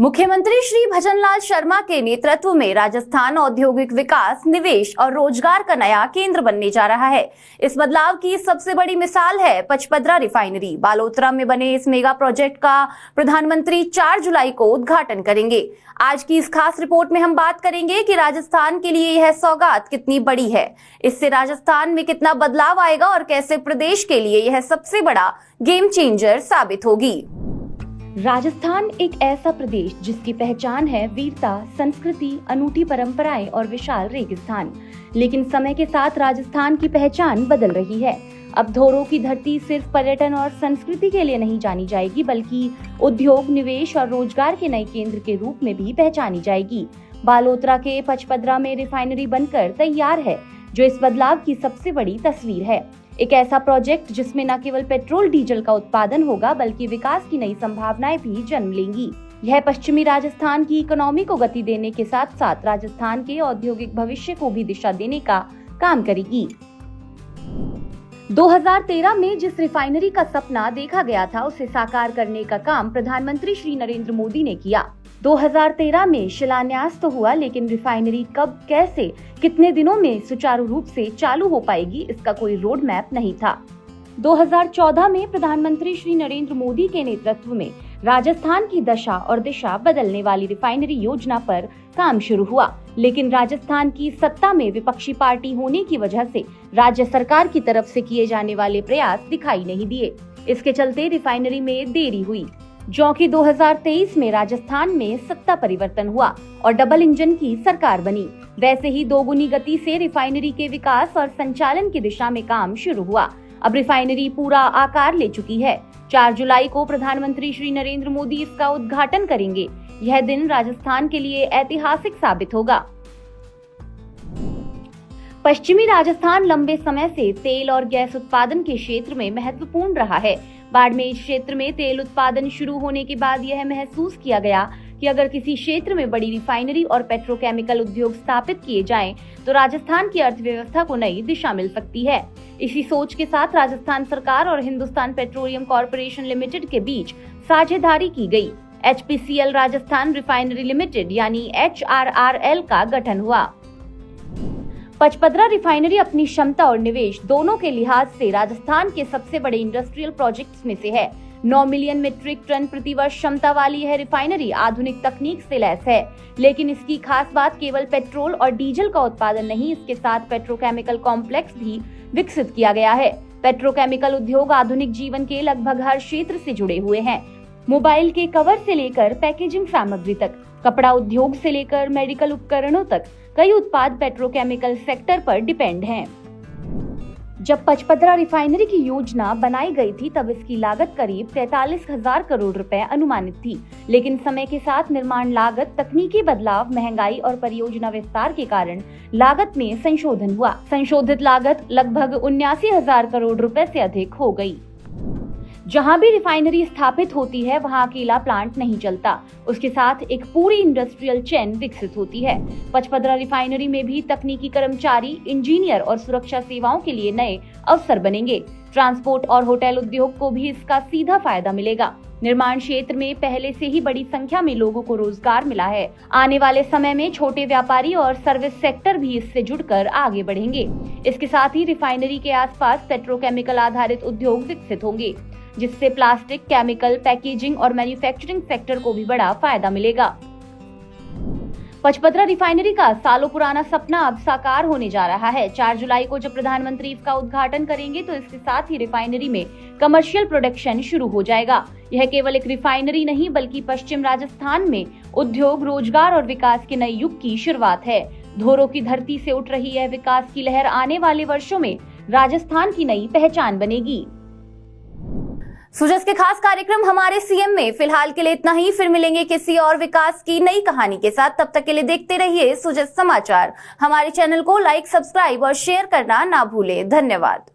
मुख्यमंत्री श्री भजनलाल शर्मा के नेतृत्व में राजस्थान औद्योगिक विकास, निवेश और रोजगार का नया केंद्र बनने जा रहा है। इस बदलाव की सबसे बड़ी मिसाल है पचपदरा रिफाइनरी। बालोतरा में बने इस मेगा प्रोजेक्ट का प्रधानमंत्री 4 जुलाई को उद्घाटन करेंगे। आज की इस खास रिपोर्ट में हम बात करेंगे कि राजस्थान के लिए यह सौगात कितनी बड़ी है, इससे राजस्थान में कितना बदलाव आएगा और कैसे प्रदेश के लिए यह सबसे बड़ा गेम चेंजर साबित होगी। राजस्थान एक ऐसा प्रदेश जिसकी पहचान है वीरता, संस्कृति, अनूठी परंपराएं और विशाल रेगिस्तान। लेकिन समय के साथ राजस्थान की पहचान बदल रही है। अब धोरों की धरती सिर्फ पर्यटन और संस्कृति के लिए नहीं जानी जाएगी, बल्कि उद्योग, निवेश और रोजगार के नए केंद्र के रूप में भी पहचानी जाएगी। बालोतरा के पचपदरा में रिफाइनरी बनकर तैयार है, जो इस बदलाव की सबसे बड़ी तस्वीर है। एक ऐसा प्रोजेक्ट जिसमें न केवल पेट्रोल डीजल का उत्पादन होगा, बल्कि विकास की नई संभावनाएं भी जन्म लेंगी। यह पश्चिमी राजस्थान की इकोनॉमी को गति देने के साथ साथ राजस्थान के औद्योगिक भविष्य को भी दिशा देने का काम करेगी। 2013 में जिस रिफाइनरी का सपना देखा गया था, उसे साकार करने का काम प्रधानमंत्री श्री नरेंद्र मोदी ने किया। 2013 में शिलान्यास तो हुआ, लेकिन रिफाइनरी कब, कैसे, कितने दिनों में सुचारू रूप से चालू हो पाएगी, इसका कोई रोड मैप नहीं था। 2014 में प्रधानमंत्री श्री नरेंद्र मोदी के नेतृत्व में राजस्थान की दशा और दिशा बदलने वाली रिफाइनरी योजना पर काम शुरू हुआ, लेकिन राजस्थान की सत्ता में विपक्षी पार्टी होने की वजह से राज्य सरकार की तरफ से किए जाने वाले प्रयास दिखाई नहीं दिए। इसके चलते रिफाइनरी में देरी हुई। जो कि 2023 में राजस्थान में सत्ता परिवर्तन हुआ और डबल इंजन की सरकार बनी, वैसे ही दोगुनी गति से रिफाइनरी के विकास और संचालन की दिशा में काम शुरू हुआ। अब रिफाइनरी पूरा आकार ले चुकी है। 4 जुलाई को प्रधानमंत्री श्री नरेंद्र मोदी इसका उद्घाटन करेंगे। यह दिन राजस्थान के लिए ऐतिहासिक साबित होगा। पश्चिमी राजस्थान लंबे समय से तेल और गैस उत्पादन के क्षेत्र में महत्वपूर्ण रहा है। बाड़मेर क्षेत्र में तेल उत्पादन शुरू होने के बाद यह महसूस किया गया कि अगर किसी क्षेत्र में बड़ी रिफाइनरी और पेट्रोकेमिकल उद्योग स्थापित किए जाएं, तो राजस्थान की अर्थव्यवस्था को नई दिशा मिल सकती है। इसी सोच के साथ राजस्थान सरकार और हिंदुस्तान पेट्रोलियम कॉर्पोरेशन लिमिटेड के बीच साझेदारी की गई। HPCL राजस्थान रिफाइनरी लिमिटेड यानी HRRL का गठन हुआ। पचपदरा रिफाइनरी अपनी क्षमता और निवेश दोनों के लिहाज से राजस्थान के सबसे बड़े इंडस्ट्रियल प्रोजेक्ट्स में से है। 9 मिलियन मीट्रिक टन प्रति वर्ष क्षमता वाली यह रिफाइनरी आधुनिक तकनीक से लैस है। लेकिन इसकी खास बात केवल पेट्रोल और डीजल का उत्पादन नहीं, इसके साथ पेट्रोकेमिकल कॉम्प्लेक्स भी विकसित किया गया है। पेट्रोकेमिकल उद्योग आधुनिक जीवन के लगभग हर क्षेत्र से जुड़े हुए हैं। मोबाइल के कवर से लेकर पैकेजिंग सामग्री तक, कपड़ा उद्योग से लेकर मेडिकल उपकरणों तक कई उत्पाद पेट्रोकेमिकल सेक्टर पर डिपेंड हैं। जब पचपदरा रिफाइनरी की योजना बनाई गई थी, तब इसकी लागत करीब 43,000 करोड़ रुपए अनुमानित थी। लेकिन समय के साथ निर्माण लागत, तकनीकी बदलाव, महंगाई और परियोजना विस्तार के कारण लागत में संशोधन हुआ। संशोधित लागत लगभग 79,000 करोड़ रुपए से अधिक हो गई। जहां भी रिफाइनरी स्थापित होती है, वहां अकेला प्लांट नहीं चलता, उसके साथ एक पूरी इंडस्ट्रियल चेन विकसित होती है। पचपदरा रिफाइनरी में भी तकनीकी कर्मचारी, इंजीनियर और सुरक्षा सेवाओं के लिए नए अवसर बनेंगे। ट्रांसपोर्ट और होटल उद्योग को भी इसका सीधा फायदा मिलेगा। निर्माण क्षेत्र में पहले से ही बड़ी संख्या में लोगों को रोजगार मिला है। आने वाले समय में छोटे व्यापारी और सर्विस सेक्टर भी इससे जुड़कर आगे बढ़ेंगे। इसके साथ ही रिफाइनरी के आसपास पेट्रोकेमिकल आधारित उद्योग विकसित होंगे, जिससे प्लास्टिक, केमिकल, पैकेजिंग और मैन्युफैक्चरिंग सेक्टर को भी बड़ा फायदा मिलेगा। पचपदरा रिफाइनरी का सालों पुराना सपना अब साकार होने जा रहा है। 4 जुलाई को जब प्रधानमंत्री इसका उद्घाटन करेंगे, तो इसके साथ ही रिफाइनरी में कमर्शियल प्रोडक्शन शुरू हो जाएगा। यह केवल एक रिफाइनरी नहीं, बल्कि पश्चिम राजस्थान में उद्योग, रोजगार और विकास के नए युग की शुरुआत है। धोरों की धरती से उठ रही यह विकास की लहर आने वाले वर्षों में राजस्थान की नई पहचान बनेगी। सुजस के खास कार्यक्रम हमारे सीएम में फिलहाल के लिए इतना ही। फिर मिलेंगे किसी और विकास की नई कहानी के साथ। तब तक के लिए देखते रहिए सुजस समाचार। हमारे चैनल को लाइक, सब्सक्राइब और शेयर करना ना भूलें। धन्यवाद।